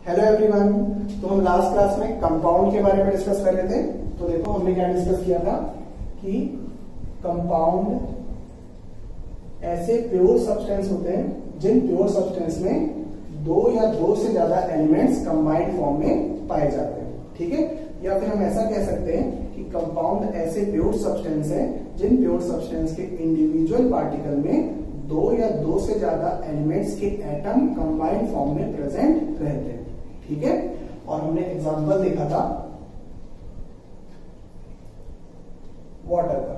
Hello everyone. तो हम last class में कंपाउंड के बारे में डिस्कस कर रहे थे। तो देखो हमने क्या डिस्कस किया था कि कंपाउंड ऐसे प्योर सब्सटेंस होते हैं जिन प्योर सब्सटेंस में दो या दो से ज्यादा एलिमेंट्स कंबाइंड फॉर्म में पाए जाते हैं। ठीक है, या फिर हम ऐसा कह सकते हैं कि कंपाउंड ऐसे प्योर सब्सटेंस हैं जिन प्योर सब्सटेंस के इंडिविजुअल पार्टिकल में दो या दो से ज्यादा एलिमेंट्स के एटम कंबाइंड फॉर्म में प्रेजेंट रहते हैं। ठीक है, और हमने एग्जांपल देखा था वाटर का।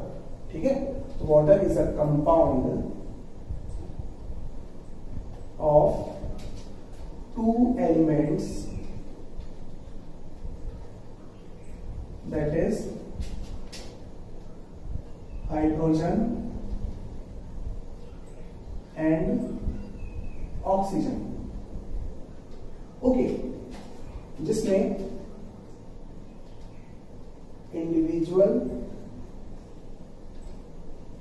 ठीक है, तो water is a compound of two elements that is hydrogen and oxygen. Okay, जिसमें इंडिविजुअल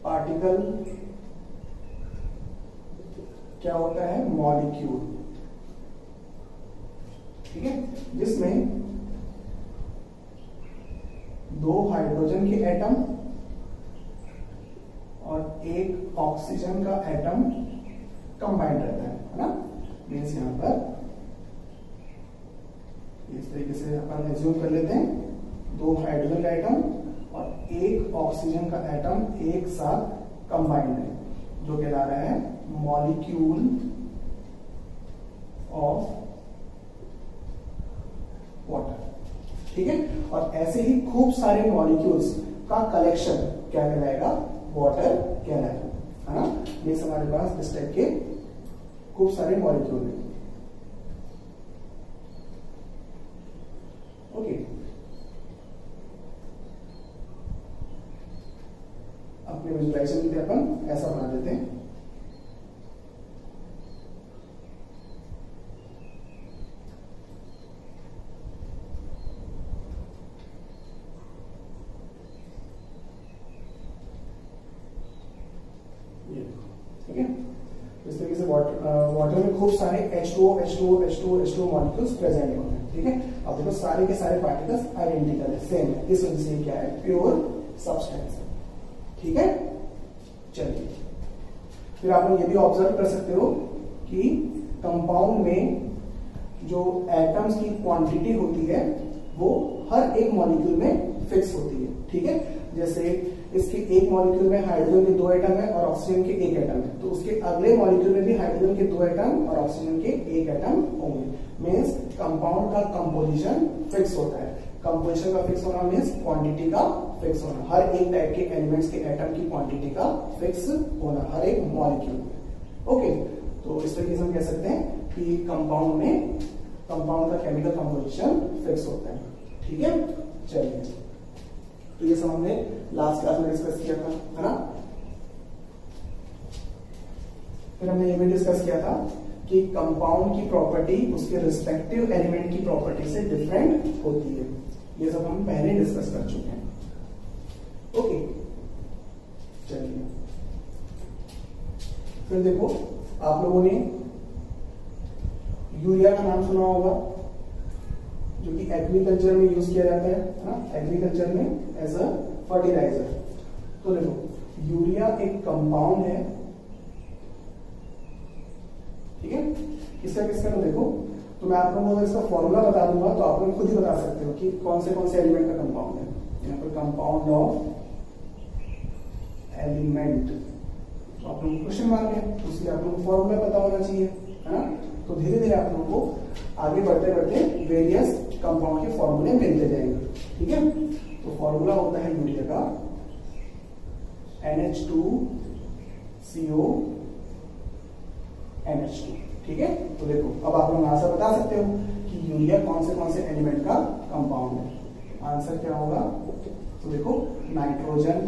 पार्टिकल क्या होता है, मॉलिक्यूल। ठीक है, जिसमें दो हाइड्रोजन के एटम और एक ऑक्सीजन का एटम कंबाइंड रहता है ना। मीन्स यहां पर इस तरीके से अपन एज्यूम कर लेते हैं, दो हाइड्रोजन का एटम और एक ऑक्सीजन का एटम एक साथ कंबाइंड है, जो कहला रहा है मॉलिक्यूल ऑफ वाटर। ठीक है, और ऐसे ही खूब सारे मॉलिक्यूल्स का कलेक्शन क्या कहलाएगा, वाटर कहलाएगा, है ना। ये हमारे पास इस टाइप के खूब सारे मॉलिक्यूल हैं। ओके, अपने विजुअलाइजेशन के लिए अपन ऐसा बना देते हैं। ठीक है, इस तरीके से वाटर में खूब सारे H2O मॉलिक्यूल्स प्रेजेंट होते हैं। ठीक है, अब देखो सारे के सारे पार्टिकल्स आइडेंटिकल है, सेम है, इस वजह से क्या है, प्योर सब्सटेंस है। ठीक है, चलिए फिर आप लोग ये भी ऑब्जर्व कर सकते हो कि कंपाउंड में जो एटम्स की क्वांटिटी होती है वो हर एक मॉलिक्यूल में फिक्स होती है। ठीक है, जैसे इसके एक मॉलिक्यूल में हाइड्रोजन के दो एटम है और ऑक्सीजन के एक एटम है, तो उसके अगले मॉलिक्यूल में भी हाइड्रोजन के दो एटम और ऑक्सीजन के एक एटम होंगे। मींस कंपाउंड का कंपोजिशन फिक्स होता है। कंपोजिशन का फिक्स होना मींस क्वांटिटी का फिक्स होना, हर एक टाइप के एलिमेंट्स के एटम की क्वांटिटी का फिक्स होना हर एक मॉलिक्यूल में। ओके, तो इस तरीके से हम कह सकते हैं कि कंपाउंड का केमिकल कंपोजिशन फिक्स होता है। ठीक है, चलिए, तो ये सब हमने लास्ट क्लास में डिस्कस किया था, है ना। फिर हमने ये भी डिस्कस किया था कि कंपाउंड की प्रॉपर्टी उसके रिस्पेक्टिव एलिमेंट की प्रॉपर्टी से डिफरेंट होती है। ये सब हम पहले डिस्कस कर चुके हैं। ओके, चलिए फिर देखो, आप लोगों ने यूरिया का नाम सुना होगा, जो कि एग्रीकल्चर में यूज किया जाता है ना, एग्रीकल्चर में एज अ फर्टिलाइजर। तो देखो यूरिया एक कंपाउंड है। ठीक है, किसका तो देखो, तो मैं आप लोगों को इसका फॉर्मूला बता दूंगा, तो आप लोग खुद ही बता सकते हो कि कौन से एलिमेंट का कंपाउंड है। यहाँ पर कंपाउंड ऑफ एलिमेंट, तो आप लोगों को क्वेश्चन मार्क है, तो इसलिए आप लोगों को फॉर्मूला पता होना चाहिए, है ना। तो धीरे धीरे आप लोगों को आगे बढ़ते बढ़ते वेरियस कंपाउंड के फॉर्मूले मिलते जाएंगे। ठीक है, तो फॉर्मूला होता है यूरिया का NH2CO NH2। ठीक है, तो देखो अब आप लोग आंसर बता सकते हो कि यूरिया कौन से एलिमेंट का कंपाउंड है। आंसर क्या होगा, तो देखो नाइट्रोजन,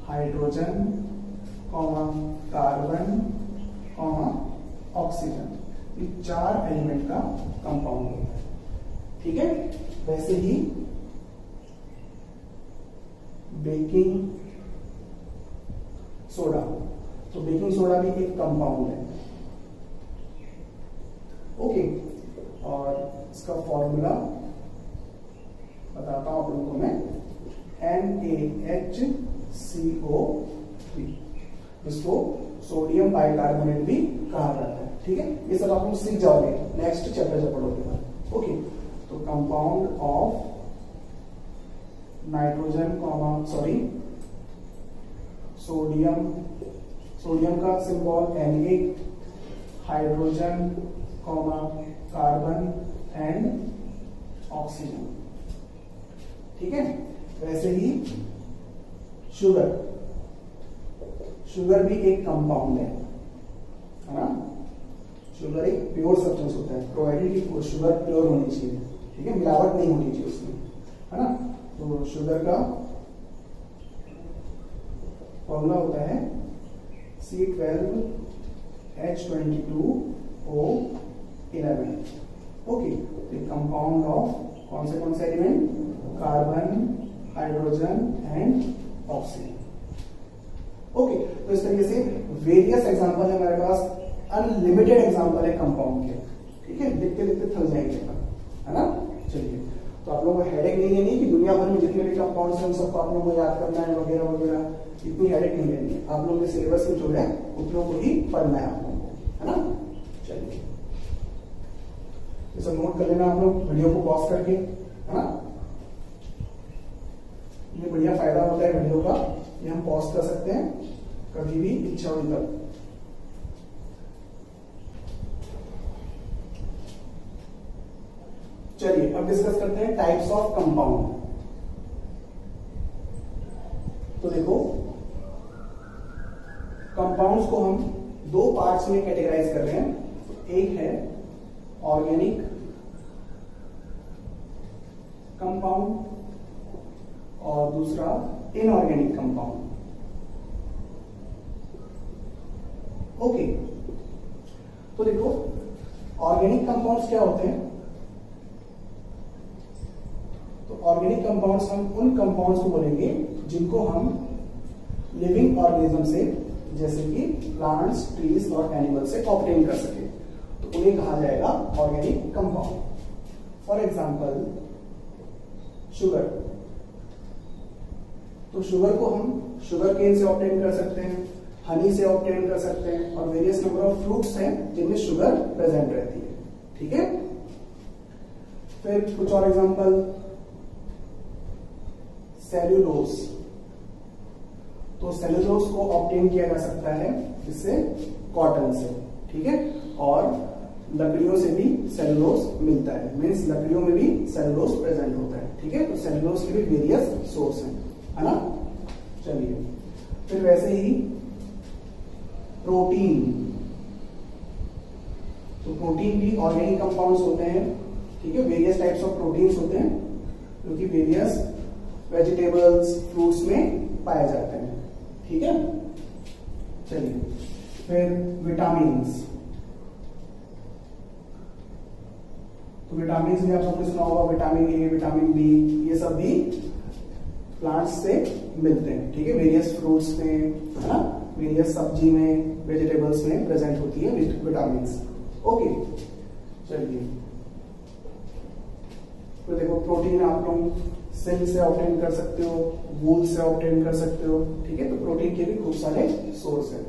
हाइड्रोजन, कार्बन, ऑक्सीजन, ये चार एलिमेंट का कंपाउंड होता है। ठीक है, वैसे ही बेकिंग सोडा, तो बेकिंग सोडा भी एक कंपाउंड है। ओके, और इसका फॉर्मूला बताता हूं आप लोगों को मैं, NaHCO3, इसको सोडियम बाइकार्बोनेट भी कहा जाता है। ठीक है, ये सब आप लोग सीख जाओगे नेक्स्ट चैप्टर जब पढ़ोगे। ओके, तो कंपाउंड ऑफ नाइट्रोजन सोडियम का symbol Na, hydrogen carbon and oxygen. ठीक है, वैसे ही शुगर भी एक कंपाउंड है ना। शुगर एक प्योर सब्सटेंस होता है, प्रोवाइडेड कि शुगर प्योर होनी चाहिए। ठीक है, मिलावट नहीं होनी चाहिए उसमें, है ना। तो शुगर का फॉर्मूला होता है C12H22O11। ओके, कंपाउंड ऑफ कौन से element, carbon, hydrogen and oxygen. Okay, तो इस तरीके से वेरियस एग्जांपल है हमारे पास, अनलिमिटेड एग्जांपल है कंपाउंड के। ठीक है, लिखते लिखते थक जाएंगे, है ना। चलिए, तो आप लोगों को हेडेक नहीं लेनी कि दुनिया भर में जितने भी कंपाउंड्स हैं उन सबको आप लोगों को याद करना है वगैरह वगैरह, इतनी हेडेक नहीं लेनी है। आप लोगों के सिलेबस में जो है उतनों को ही पढ़ना है आप लोगों को, है ना। चलिए, ये सब नोट कर लेना आप लोग वीडियो को पॉज करके, है ना। ये बढ़िया फायदा होता है वीडियो का, ये हम पॉज कर सकते हैं कभी भी इच्छा हुई तब। चलिए, अब डिस्कस करते हैं टाइप्स ऑफ कंपाउंड। तो देखो, कंपाउंड्स को हम दो पार्ट्स में कैटेगराइज कर रहे हैं। एक है ऑर्गेनिक कंपाउंड और दूसरा इनऑर्गेनिक कंपाउंड। ओके, तो देखो, ऑर्गेनिक कंपाउंड्स क्या होते हैं। तो ऑर्गेनिक कंपाउंड्स हम उन कंपाउंड्स को बोलेंगे जिनको हम लिविंग ऑर्गेनिज्म से, जैसे कि प्लांट्स, ट्रीज और एनिमल से ऑब्टेन कर सके, तो उन्हें कहा जाएगा organic compound. For example sugar, तो शुगर को हम शुगर केन से ऑब्टेन कर सकते हैं, हनी से ऑब्टेन कर सकते हैं, और वेरियस नंबर ऑफ फ्रूट्स हैं जिनमें शुगर प्रेजेंट रहती है। ठीक है, फिर कुछ और एग्जांपल, सेल्यूलोज, तो सेल्यूलोज को ऑब्टेन किया जा सकता है इससे, कॉटन से। ठीक है, और लकड़ियों से भी सेल्यूलोज मिलता है, मीन्स लकड़ियों में भी सेल्यूलोज प्रेजेंट होता है। ठीक है, तो सेल्यूलोज के भी वेरियस सोर्स हैं, है ना। चलिए, फिर वैसे ही प्रोटीन, तो प्रोटीन भी ऑर्गेनिक कंपाउंड्स होते हैं। ठीक है, वेरियस टाइप्स ऑफ प्रोटीन्स होते हैं जो कि वेरियस वेजिटेबल्स, फ्रूट्स में पाए जाते हैं। ठीक है, चलिए, फिर विटामिन्स, तो विटामिन्स भी आप सबने सुना होगा, विटामिन ए, विटामिन बी, ये सब भी प्लांट्स से मिलते हैं। ठीक है, वेरियस फ्रूट्स में, है ना, वेरियस सब्जी में, वेजिटेबल्स में प्रेजेंट होती है विटामिन्स। ओके, चलिए, तो देखो, प्रोटीन आप लोग सिल्क से ऑब्टेन कर सकते हो, वूल से ऑब्टेन कर सकते हो। ठीक है, तो प्रोटीन के भी खूब सारे सोर्स है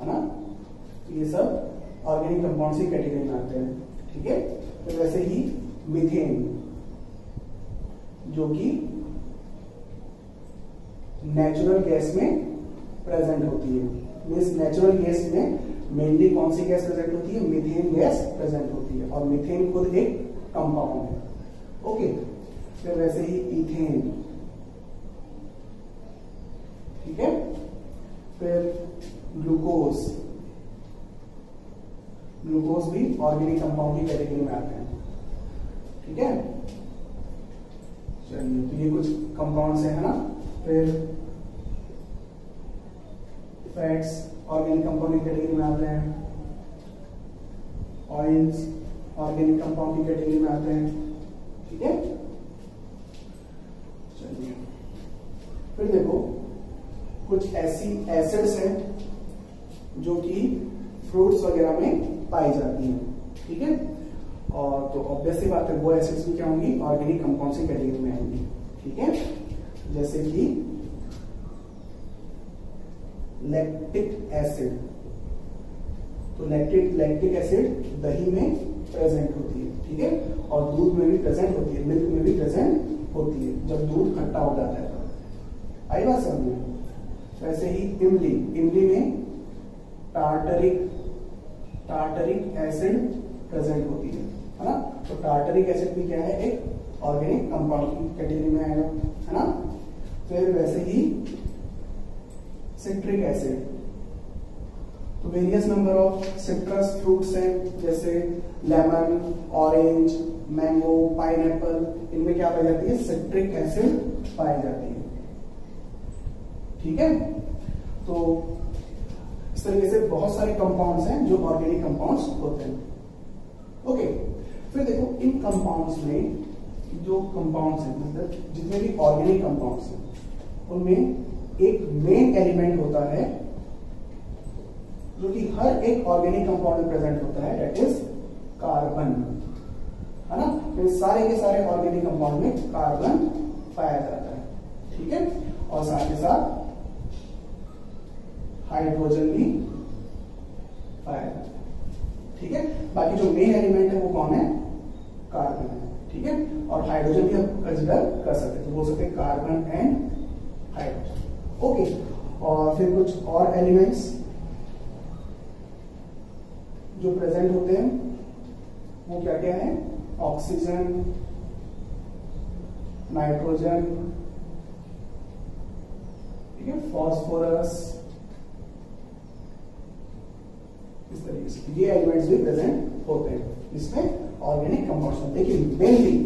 ना। तो ये सब ऑर्गेनिक कंपाउंड्स की कैटेगरी में आते हैं। ठीक है, तो वैसे ही मीथेन, जो कि नेचुरल गैस में प्रेजेंट होती है, मीन्स नेचुरल गैस में मेनली कौन सी गैस प्रेजेंट होती है, मीथेन गैस प्रेजेंट होती है, और मीथेन खुद एक कंपाउंड है। ओके, फिर वैसे ही इथेन। ठीक है, फिर ग्लूकोज, ग्लूकोज भी ऑर्गेनिक कंपाउंड की कैटेगरी में आते हैं। ठीक है, चलिए, तो ये कुछ कंपाउंड्स हैं, है ना। फिर फैट्स ऑर्गेनिक कंपाउंड की कैटेगरी में आते हैं, ऑयल्स ऑर्गेनिक कंपाउंड की कैटेगरी में आते हैं। ठीक है, चलिए, फिर देखो, कुछ ऐसी एसिड्स हैं जो कि फ्रूट्स वगैरह में पाई जाती हैं। ठीक है, और तो ऑब्वियसली बात है वो एसिड्स भी क्या होंगी, ऑर्गेनिक कंपाउंड्स की कैटेगरी में आएंगी। ठीक है, जैसे कि लैक्टिक एसिड, तो लैक्टिक एसिड दही में प्रेजेंट होती है, ठीक है, और दूध में भी प्रेजेंट होती है, मिल्क में भी प्रेजेंट होती है जब दूध खट्टा हो जाता है। आई बात समझ में? वैसे ही इमली में टार्टरिक एसिड प्रेजेंट होती है ना, तो टार्टरिक एसिड भी क्या है, एक ऑर्गेनिक कंपाउंड की कैटेगरी में आएगा, है ना। फिर वैसे ही सिट्रिक एसिड, तो various number of citrus fruits हैं, जैसे लेमन, ऑरेंज, मैंगो, पाइनएप्पल, इनमें क्या पाई जाती है, सिट्रिक एसिड पाई जाती है। ठीक है, तो इस तरीके से बहुत सारे कंपाउंड्स हैं जो ऑर्गेनिक कंपाउंड्स होते हैं। ओके, फिर देखो इन कंपाउंड्स में जो कंपाउंड्स हैं, मतलब जितने भी ऑर्गेनिक कंपाउंड्स हैं, उनमें एक मेन एलिमेंट होता है जो कि हर एक ऑर्गेनिक कंपाउंड में प्रेजेंट होता है, दैट इज कार्बन, है ना। तो सारे के सारे ऑर्गेनिक कंपाउंड में कार्बन पाया जाता है। ठीक है, और साथ ही साथ हाइड्रोजन भी पाया जाता है। ठीक है, बाकी जो मेन एलिमेंट है वो कौन है, कार्बन है। ठीक है, और हाइड्रोजन भी हम कंसिडर कर सकते हैं, तो बोल सकते हैं कार्बन एंड हाइड्रोजन। ओके, और फिर कुछ और एलिमेंट्स जो प्रेजेंट होते हैं वो क्या क्या है, ऑक्सीजन, नाइट्रोजन, ठीक है, फॉस्फोरस, इस तरीके से ये एलिमेंट्स भी प्रेजेंट होते हैं इसमें ऑर्गेनिक कंपाउंड्स में। लेकिन मेनली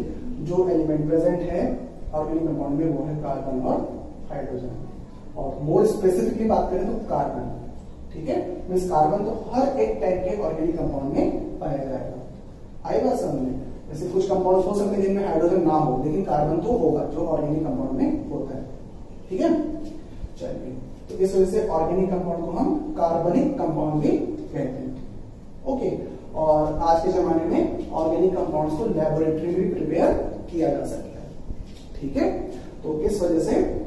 जो एलिमेंट प्रेजेंट है ऑर्गेनिक कंपाउंड में वो है कार्बन और हाइड्रोजन, और मोर स्पेसिफिकली बात करें तो कार्बन। ठीक है, मींस कार्बन तो हर एक टाइप के ऑर्गेनिक कंपाउंड में पाया जाएगा। आई बात समझ में? जैसे कुछ कंपाउंड हो सकते हैं जिनमें हाइड्रोजन ना हो, लेकिन कार्बन तो होगा जो ऑर्गेनिक कंपाउंड में होता है। ठीक है, चलिए, तो इस वजह से ऑर्गेनिक कंपाउंड को हम कार्बनिक कंपाउंड भी कहते हैं। ओके, और आज के जमाने में ऑर्गेनिक कंपाउंड्स को लैबोरेटरी में प्रिपेयर किया जा सकता है। ठीक है, तो इस वजह से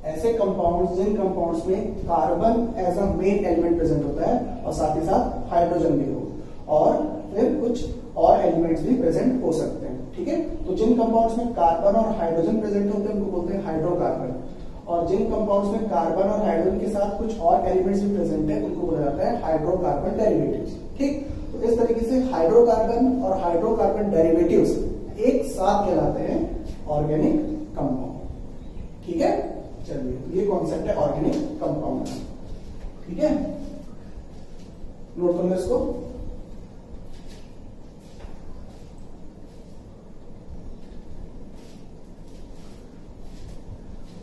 ऐसे कंपाउंड्स, जिन कंपाउंड्स में carbon as a main element present होता है और साथ ही साथ हाइड्रोजन भी हो, और फिर कुछ और एलिमेंट्स भी प्रेजेंट हो सकते हैं। ठीक है, तो जिन कंपाउंड्स में कार्बन और हाइड्रोजन प्रेजेंट होते हैं उनको बोलते हैं हाइड्रोकार्बन, और जिन कंपाउंड्स में कार्बन और हाइड्रोजन के साथ कुछ और एलिमेंट्स भी प्रेजेंट है उनको बोला जाता है हाइड्रोकार्बन डेरिवेटिव्स। ठीक, तो इस तरीके से हाइड्रोकार्बन और हाइड्रोकार्बन डेरिवेटिव्स एक साथ कहलाते हैं ऑर्गेनिक कंपाउंड। ठीक है, चलिए, ये कॉन्सेप्ट है ऑर्गेनिक कंपाउंड। ठीक है, नोट कर लो इसको।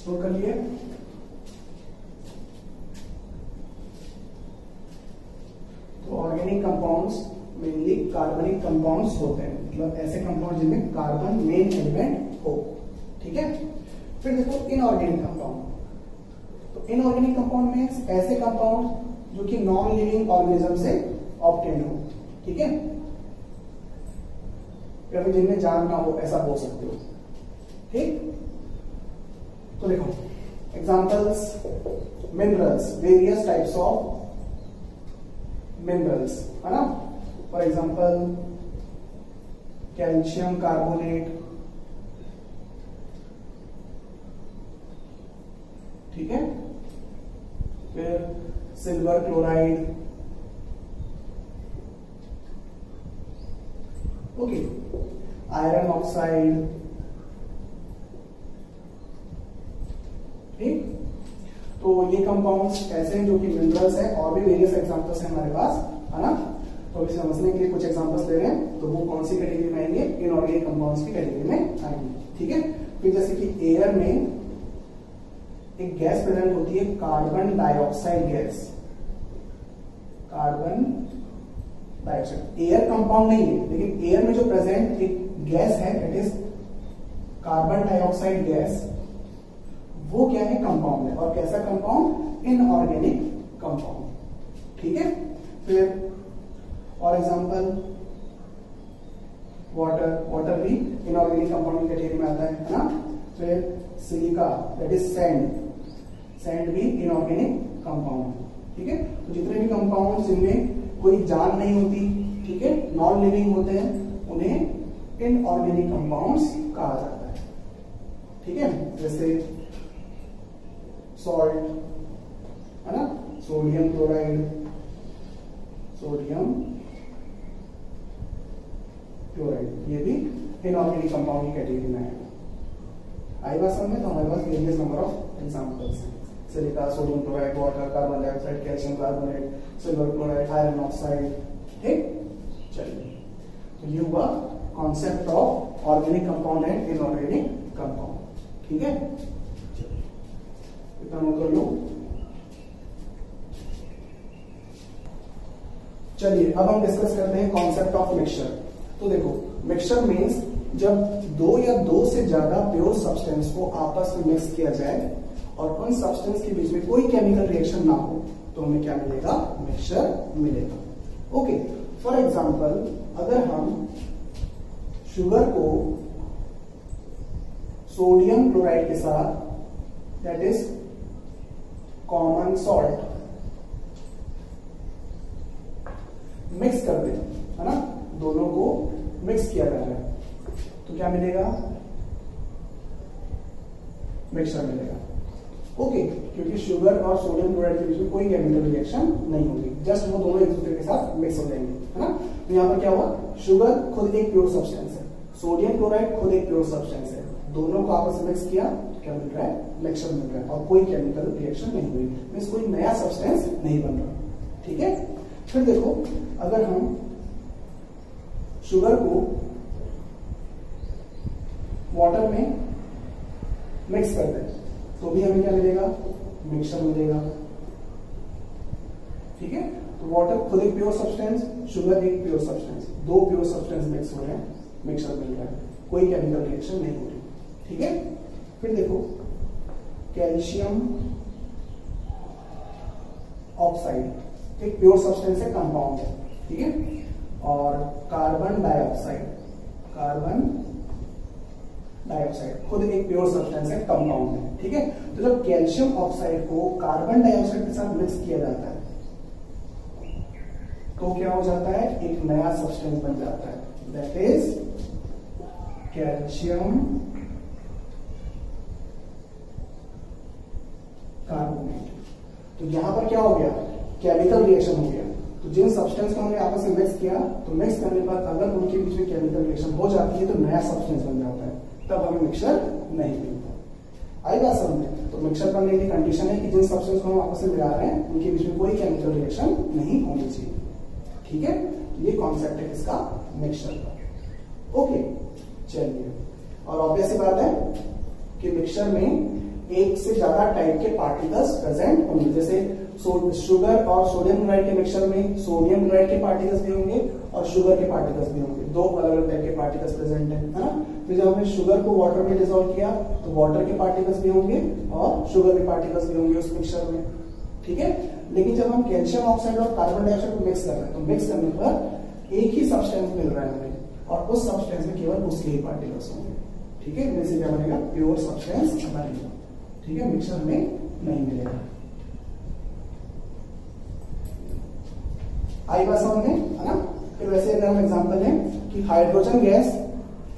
नोट कर लिए। तो ऑर्गेनिक कंपाउंड्स मेनली कार्बनिक कंपाउंड्स होते हैं, मतलब ऐसे कंपाउंड जिनमें कार्बन मेन एलिमेंट हो। ठीक है, फिर देखो इनऑर्गेनिक कंपाउंड। तो इनऑर्गेनिक कंपाउंड में ऐसे कंपाउंड जो कि नॉन लिविंग ऑर्गेनिज्म से ऑब्टेन हो। ठीक है, या फिर जिनमें जान ना हो, ऐसा बोल सकते हो। ठीक, तो देखो examples, minerals, various types of minerals, है ना। फॉर एग्जांपल कैल्शियम कार्बोनेट, ठीक है, फिर silver chloride, okay, iron oxide. ठीक, तो ये कंपाउंड्स ऐसे हैं जो कि मिनरल्स हैं, और भी वेरियस एग्जांपल्स हैं हमारे पास, है ना। तो अभी समझने के लिए कुछ एग्जांपल्स ले रहे हैं, तो वो कौन सी कैटेगरी में आएंगे, इनऑर्गेनिक कंपाउंड्स की कैटेगरी में आएंगे। ठीक है, फिर जैसे कि एयर में एक गैस प्रेजेंट होती है, carbon dioxide gas. Carbon dioxide air compound नहीं है, लेकिन एयर में जो प्रेजेंट एक गैस है, it is carbon dioxide gas. वो क्या है, कंपाउंड है, और कैसा कंपाउंड, इनऑर्गेनिक कंपाउंड। ठीक है, फिर और एग्जांपल वाटर भी इनऑर्गेनिक कंपाउंड की कैटेगरी में आता है ना। फिर सिलिका दैट इज सैंड भी इनऑर्गेनिक कंपाउंड, ठीक है। तो जितने भी कंपाउंड जिनमें कोई जान नहीं होती, ठीक है, नॉन लिविंग होते हैं, उन्हें इनऑर्गेनिक कंपाउंड्स कहा जाता है, ठीक है। जैसे सॉल्ट है ना, सोडियम क्लोराइड, ये भी इनऑर्गेनिक कंपाउंड की कैटेगरी में है। आई बात समझ में? तो हमारे पास वेरियस नंबर ऑफ एग्जांपल्स हैं। Silica, sodium chloride, water, carbon dioxide, calcium carbonate, silver chloride, iron oxide, ठीक। चलिए, तो ये हुआ concept of organic compound and inorganic compound, ठीक है। इतना नोट कर लो। चलिए अब हम डिस्कस करते हैं कॉन्सेप्ट ऑफ मिक्सचर। तो देखो, मिक्सचर मीन्स जब दो या दो से ज्यादा प्योर सब्सटेंस को आपस में मिक्स किया जाए और उन सब्सटेंस के बीच में कोई केमिकल रिएक्शन ना हो, तो हमें क्या मिलेगा? मिक्सचर मिलेगा। ओके, फॉर एग्जांपल अगर हम शुगर को सोडियम क्लोराइड के साथ, that is common salt, mix कर दें, है ना, दोनों को मिक्स किया जा रहा है, तो क्या मिलेगा? मिक्सचर मिलेगा। ओके, क्योंकि शुगर और सोडियम क्लोराइड के बीच में कोई केमिकल रिएक्शन नहीं होगी, जस्ट वो दोनों एक दूसरे के साथ मिक्स हो जाएंगे, है ना। तो यहाँ पर क्या हुआ? शुगर खुद एक प्योर सब्सटेंस है, सोडियम क्लोराइड खुद एक प्योर सब्सटेंस है, दोनों को आपस में मिक्स किया, क्या मिल रहा है? मिक्सचर मिल रहा है, और कोई केमिकल रिएक्शन नहीं हुई, मींस कोई नया सब्सटेंस नहीं बन रहा, ठीक है। फिर देखो, अगर हम शुगर को वाटर में मिक्स कर दें, तो भी हमें क्या मिलेगा? मिक्सचर मिलेगा, ठीक है। तो वाटर खुद एक प्योर सब्सटेंस, शुगर एक प्योर सब्सटेंस, दो प्योर सब्सटेंस मिक्स हो रहे हैं, मिक्सचर मिल रहा है, कोई केमिकल रिएक्शन नहीं हो रही, ठीक है। फिर देखो, कैल्शियम ऑक्साइड एक प्योर सब्सटेंस है, कंपाउंड है, ठीक है। और कार्बन डाइऑक्साइड खुद एक प्योर सब्सटेंस है, कंपाउंड है, ठीक है। तो जब कैल्शियम ऑक्साइड को कार्बन डाइऑक्साइड के साथ मिक्स किया जाता है, तो क्या हो जाता है? एक नया सब्सटेंस बन जाता है, दैट इज कैल्शियम कार्बोनेट। तो यहां पर क्या हो गया? केमिकल रिएक्शन हो गया। तो जिन सब्सटेंस को हमने आपस में मिक्स किया, तो मिक्स करने पर अगर उनके बीच में केमिकल रिएक्शन हो जाती है, तो नया सब्सटेंस बन जाता है, तब हमें मिक्सचर नहीं मिलता। आई बात समझ में? तो मिक्सचर बनने की कंडीशन है कि जिन सब्सटेंस को हम आपस में मिला रहे हैं, उनके बीच में कोई केमिकल रिएक्शन नहीं होनी चाहिए, ठीक है। ये कॉन्सेप्ट है इसका, मिक्सचर का। ओके, चलिए, और ऑब्वियस बात है कि मिक्सचर में एक से ज्यादा टाइप के पार्टिकल्स प्रेजेंट होंगे। जैसे शुगर और सोडियम क्लोराइड के मिक्सचर में सोडियम क्लोराइड के पार्टिकल्स भी होंगे और शुगर के पार्टिकल्स भी होंगे, दो अलग अलग टाइप के पार्टिकल्स प्रेजेंट है ना। तो जब हमने शुगर को वाटर में डिसॉल्व किया, तो वाटर के पार्टिकल्स भी होंगे और शुगर के पार्टिकल्स भी होंगे उस मिक्सचर में, ठीक है। लेकिन जब हम कैल्शियम ऑक्साइड और कार्बन डाइऑक्साइड को मिक्स कर रहे हैं, तो मिक्स करने पर एक ही सब्सटेंस मिल रहा है हमें, और उस सब्सटेंस में केवल उसके ही पार्टिकल्स होंगे, ठीक है। जैसे क्या बनेगा? प्योर सब्सटेंस बनेगा, ठीक है, मिक्सचर में नहीं मिलेगा। आई बात समझ में, है ना। फिर वैसे अगर हम एग्जांपल लें कि हाइड्रोजन गैस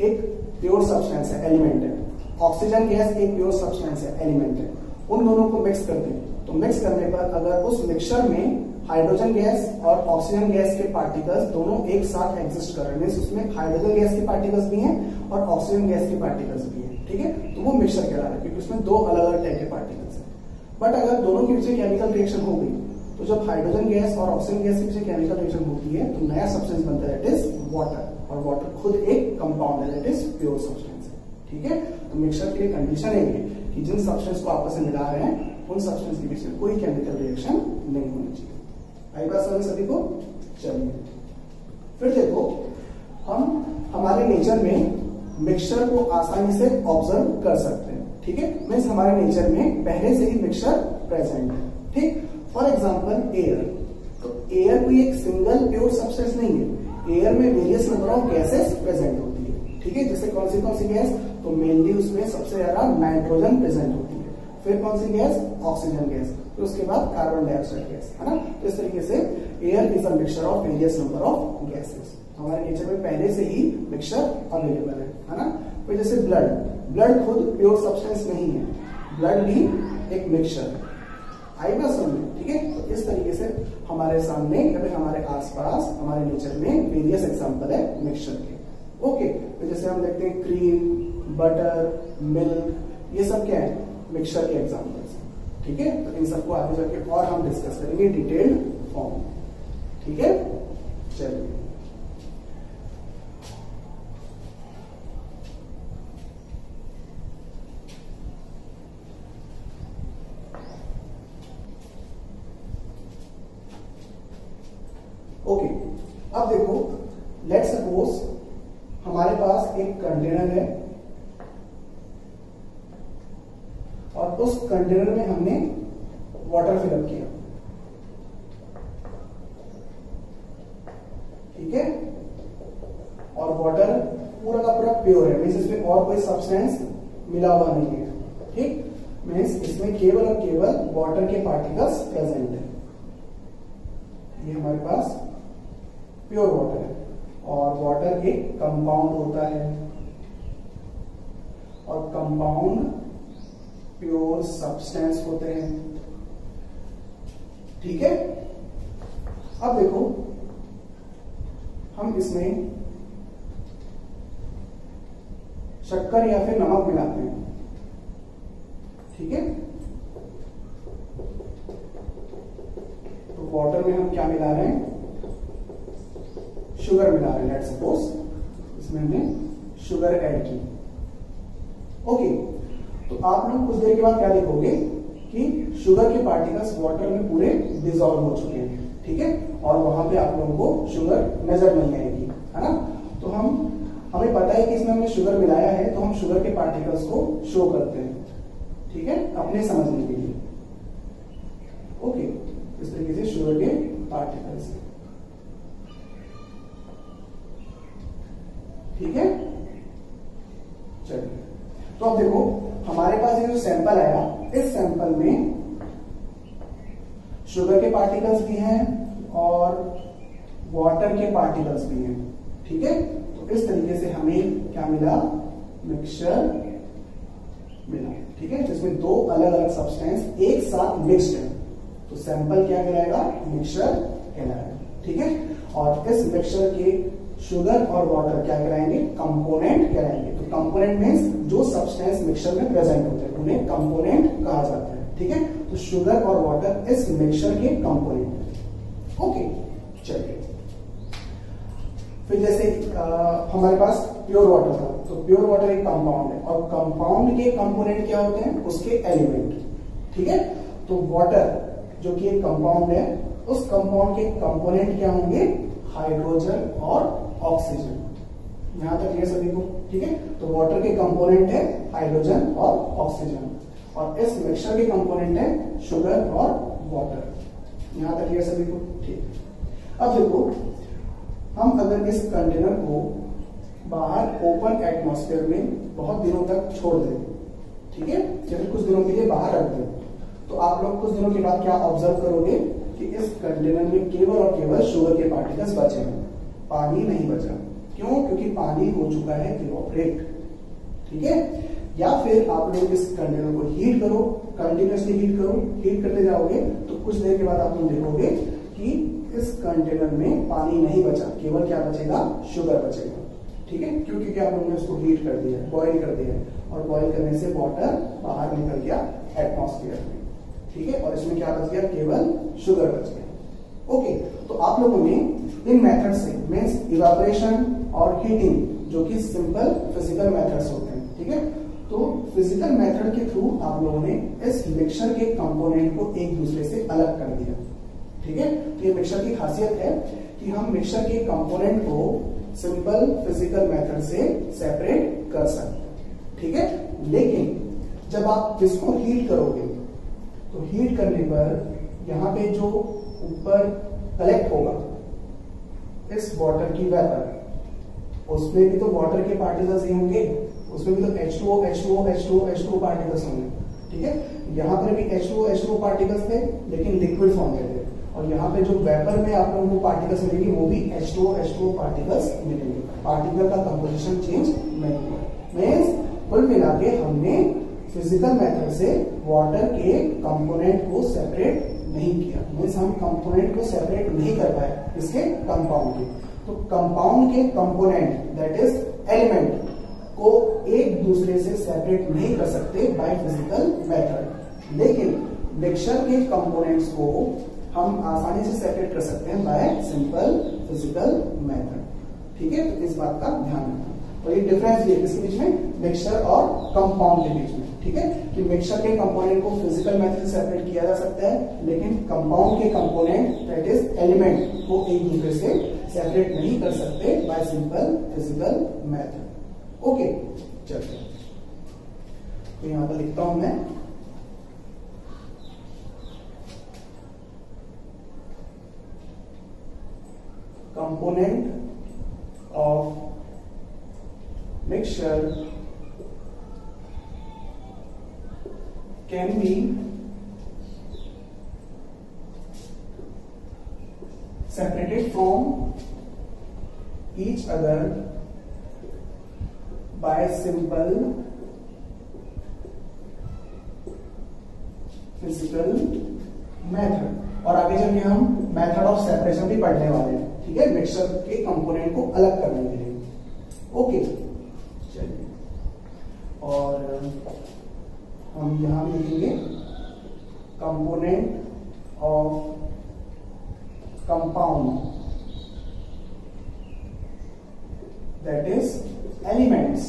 एक प्योर सब्सटेंस है, एलिमेंट है, ऑक्सीजन गैस एक प्योर सब्सटेंस है, एलिमेंट है, उन दोनों को मिक्स करते हैं, तो मिक्स करने पर अगर उस मिक्सचर में हाइड्रोजन गैस और ऑक्सीजन गैस के पार्टिकल्स दोनों एक साथ एग्जिस्ट कर रहे हैं, उसमें हाइड्रोजन गैस के पार्टिकल्स भी हैं और ऑक्सीजन गैस के पार्टिकल्स भी हैं, ठीक है। तो वो मिक्सचर कहला रहा है, क्योंकि उसमें दो अलग अलग टाइप के पार्टिकल्स हैं। बट अगर दोनों के बीच केमिकल रिएक्शन हो गई, तो जब हाइड्रोजन गैस और ऑक्सीजन गैस के बीच केमिकल रिएक्शन होती है, तो नया सब्सटेंस बनता है, दैट इज वाटर, और वाटर खुद एक कंपाउंड है, दैट इज प्योर सब्सटेंस है, ठीक है। तो मिक्सचर की कंडीशन है कि जिन सब्सटेंस को आपस में मिला रहे हैं, उन सब्सटेंस के बीच में कोई केमिकल रिएक्शन नहीं होनी चाहिए। आई बात समझ सभी को? चलिए, फिर देखो, हम हमारे नेचर में मिक्सचर को आसानी से ऑब्जर्व कर सकते हैं, ठीक है। मीन्स हमारे नेचर में पहले से ही मिक्सचर प्रेजेंट है, ठीक। फॉर एग्जाम्पल एयर, तो एयर कोई एक सिंगल प्योर सब्सटेंस नहीं है, एयर में various number of gases present होती है, ठीक है। जैसे कौन सी गैस, तो मेनली उसमें सबसे ज्यादा नाइट्रोजन प्रेजेंट होती है, फिर कौन सी गैस, ऑक्सीजन गैस, फिर उसके बाद कार्बन डाइऑक्साइड गैस, है ना। तो इस तरीके से air is a mixture of various number of gases. हमारे नेचर में पहले से ही मिक्सचर अवेलेबल है ना। फिर जैसे ब्लड खुद प्योर सब्सटेंस नहीं है, ब्लड भी एक मिक्सचर है, आई ना समझ, ठीक है। तो इस तरीके से हमारे सामने या फिर हमारे आसपास हमारे नेचर में वेरियस एग्जांपल है मिक्सचर के, ओके। तो जैसे हम देखते हैं क्रीम, बटर, मिल्क, ये सब क्या है, मिक्सचर के एग्जांपल्स हैं, ठीक है। तो इन सबको आगे जाके और हम डिस्कस करेंगे डिटेल्ड फॉर्म, ठीक है। चलिए ओके, अब देखो, लेट्स सपोज हमारे पास एक कंटेनर है और उस कंटेनर में हमने वाटर फिलअप किया, ठीक है। और वाटर पूरा का पूरा प्योर है, मीन्स इसमें और कोई सब्सटेंस मिला हुआ नहीं है, ठीक। मीन्स इसमें केवल और केवल वाटर के पार्टिकल्स प्रेजेंट है। ये हमारे पास प्योर वाटर है और वाटर एक कंपाउंड होता है और कंपाउंड प्योर सब्सटेंस होते हैं, ठीक है। अब देखो, हम इसमें शक्कर या फिर नमक मिलाते हैं, ठीक है। तो वाटर में हम क्या मिला रहे हैं, शुगर मिला रहे हैं, लेट्स सपोज इसमें हमने शुगर ऐड की, ओके। तो आप लोग कुछ देर के बाद क्या देखोगे कि शुगर के पार्टिकल्स वाटर में पूरे डिसॉल्व हो चुके हैं, ठीक है। और वहां पे आप लोगों को शुगर नजर नहीं आएगी, है ना। तो हमें पता है कि इसमें हमने शुगर मिलाया है, तो हम शुगर के पार्टिकल्स को शो करते हैं, ठीक है, अपने समझने के लिए, ओके। इस तरीके से शुगर के पार्टिकल्स, ठीक है। चलिए, तो अब देखो हमारे पास ये जो सैंपल आया, इस सैंपल में शुगर के पार्टिकल्स भी हैं और वाटर के पार्टिकल्स भी हैं, ठीक है। तो इस तरीके से हमें क्या मिला, मिक्सचर मिला, ठीक है, जिसमें दो अलग अलग सब्सटेंस एक साथ मिक्स्ड है। तो सैंपल क्या कहलाएगा, मिक्सचर कहलाएगा, ठीक है। और इस मिक्सचर के शुगर और वाटर क्या कहलाएंगे, कंपोनेंट कहलाएंगे। तो कंपोनेंट मींस जो सब्सटेंस मिक्सचर में प्रेजेंट होते हैं उन्हें कंपोनेंट कहा जाता है, ठीक है। तो शुगर और वाटर इस मिक्सचर के कंपोनेंट है, ओके। चलिए, फिर जैसे हमारे पास प्योर वाटर था, तो प्योर वाटर एक कंपाउंड है और कंपाउंड के कंपोनेंट क्या होते हैं, उसके एलिमेंट, ठीक है। तो वाटर जो कि एक कंपाउंड है, उस कंपाउंड के कंपोनेंट क्या होंगे, हाइड्रोजन और ऑक्सीजन। यहां तक ये सभी को, ठीक है। तो वाटर के कंपोनेंट है हाइड्रोजन और ऑक्सीजन और इस मिक्सचर के कंपोनेंट है शुगर और वाटर। यहां तक ये सभी को, ठीक। अब देखो, हम अगर इस कंटेनर को बाहर ओपन एटमॉस्फेयर में बहुत दिनों तक छोड़ दें, ठीक है, या फिर कुछ दिनों के लिए बाहर रख दें, तो आप लोग कुछ दिनों के बाद क्या ऑब्जर्व करोगे कि इस कंटेनर में केवल और केवल शुगर के पार्टिकल्स बचे हैं, पानी नहीं बचा। क्यों? क्योंकि पानी हो चुका है इवोपरेट, ठीक है। या फिर आप लोग इस कंटेनर को हीट करो, कंटिन्यूअसली हीट करो, हीट करते जाओगे तो कुछ देर के बाद आप लोग देखोगे कि इस कंटेनर में पानी नहीं बचा, केवल क्या बचेगा, शुगर बचेगा, ठीक है। क्यों? क्योंकि आप लोगों ने उसको हीट कर दिया, बॉयल कर दिया, और बॉयल करने से वाटर बाहर निकल गया एटमॉस्फेयर में, ठीक है। और इसमें क्या बच गया, केवल शुगर बच गया, ओके। तो आप लोगों ने इन मेथड से, मींस इवेपोरेशन और हीटिंग, जो कि सिंपल फिजिकल मेथड्स होते हैं, ठीक है। तो फिजिकल मेथड के थ्रू आप लोगों ने इस मिक्सचर के कंपोनेंट को एक दूसरे से अलग कर दिया, ठीक है। तो ये मिक्सचर की खासियत है कि हम मिक्सचर के कंपोनेंट को सिंपल फिजिकल मेथड से सेपरेट कर सकते हैं, ठीक है। लेकिन जब आप इसको हीट करोगे तो हीट करने पर यहाँ पे जो ऊपर कलेक्ट होगा इस वाटर की वेपर, उसमें भी तो वाटर के पार्टिकल्स ही होंगे, उसमें भी तो H2O H2O H2O H2O particles होंगे, ठीक है। यहाँ पर भी H2O H2O पार्टिकल्स थे लेकिन लिक्विड फॉर्म में थे, और यहाँ पे जो वेपर में आप लोगों को पार्टिकल्स मिलेंगे वो भी H2O H2O पार्टिकल्स मिलेंगे, पार्टिकल का कंपोजिशन चेंज नहीं हुआ। मींस कुल मिला के हमने फिजिकल मेथड से वाटर के कंपोनेंट को सेपरेट नहीं किया, मींस हम कंपोनेंट को सेपरेट नहीं कर पाए इसके कंपाउंड के। तो कंपाउंड के कंपोनेंट दैट इज एलिमेंट को एक दूसरे से सेपरेट नहीं कर सकते बाय फिजिकल मेथड, लेकिन मिक्सचर के कंपोनेंट्स को हम आसानी से सेपरेट कर सकते हैं बाय सिंपल फिजिकल मेथड, ठीक है। तो इस बात का ध्यान रखना, और ये डिफरेंस भी है किसके बीच में, मिक्सचर और कंपाउंड के बीच में, ठीक है। कि मिक्सचर के कंपोनेंट को फिजिकल मेथड से सेपरेट किया जा सकता है, लेकिन कंपाउंड के कंपोनेंट दैट इज एलिमेंट को एक दूसरे से सेपरेट नहीं कर सकते bye simple physical method. Okay, चलिए तो यहां पर लिखता हूं मैं, component of mixture can be separated from each other by simple physical method। और आगे चल के हम मेथड ऑफ सेपरेशन भी पढ़ने वाले हैं, ठीक है, मिक्सचर के कंपोनेंट को अलग करने के लिए। ओके, चलिए, और हम यहां भी लिखेंगे component of compound that is elements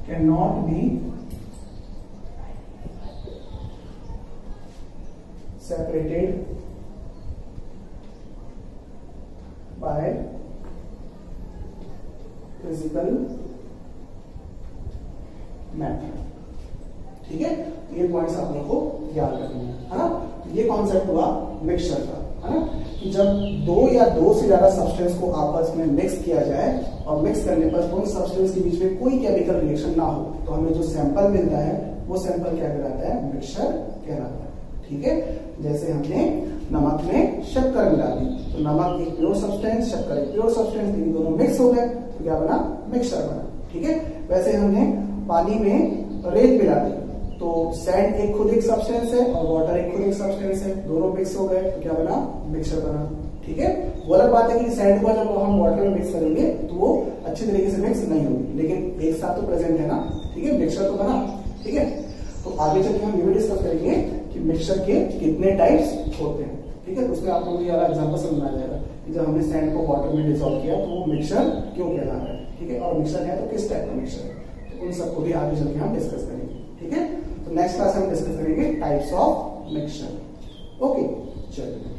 can not be separated by physical method, ठीक है। तो ये पॉइंट्स आप लोगों को याद रखने हैं, है ना। ये कॉन्सेप्ट हुआ मिक्सचर का, है ना, कि जब दो या दो से ज्यादा सब्सटेंस को आपस में मिक्स किया जाए और मिक्स करने पर उन सब्सटेंस के बीच में कोई केमिकल रिएक्शन ना हो, तो हमें जो सैंपल मिलता है वो सैंपल क्या कहलाता है, मिक्सचर कहलाता है, ठीक है। जैसे हमने नमक में शक्कर मिला दी, तो नमक एक प्योर सब्सटेंस, शक्कर एक प्योर सब्सटेंस, लेकिन दोनों मिक्स हो गए तो क्या बना, मिक्सचर बना, ठीक है। वैसे हमने पानी में रेत मिला दी, तो सैंड एक खुद एक सब्सटेंस है और वाटर एक खुद एक सब्सटेंस है, दोनों मिक्स हो गए तो क्या बना, मिक्सचर बना, ठीक है। वो अलग बात है कि सैंड को जब हम वाटर में मिक्स करेंगे तो वो अच्छी तरीके से मिक्स नहीं होगी, लेकिन एक साथ तो प्रेजेंट है ना, ठीक है, मिक्सचर तो बना, ठीक है। तो आगे चलकर हम ये भी डिस्कस करेंगे कि मिक्सचर के कितने टाइप्स होते हैं, ठीक है। तो उसमें आप लोगों को ये एग्जांपल समझ आ जाएगा कि जब हमने सैंड को वाटर में डिसॉल्व किया तो वो मिक्सचर क्यों कहला रहा है, ठीक है, और मिक्सचर है तो किस टाइप का मिक्सचर है, तो उन सबको भी आगे चलकर हम डिस्कस करेंगे, ठीक है। तो नेक्स्ट क्लास में हम डिस्कस करेंगे टाइप्स ऑफ मिक्सचर। ओके, चलिए।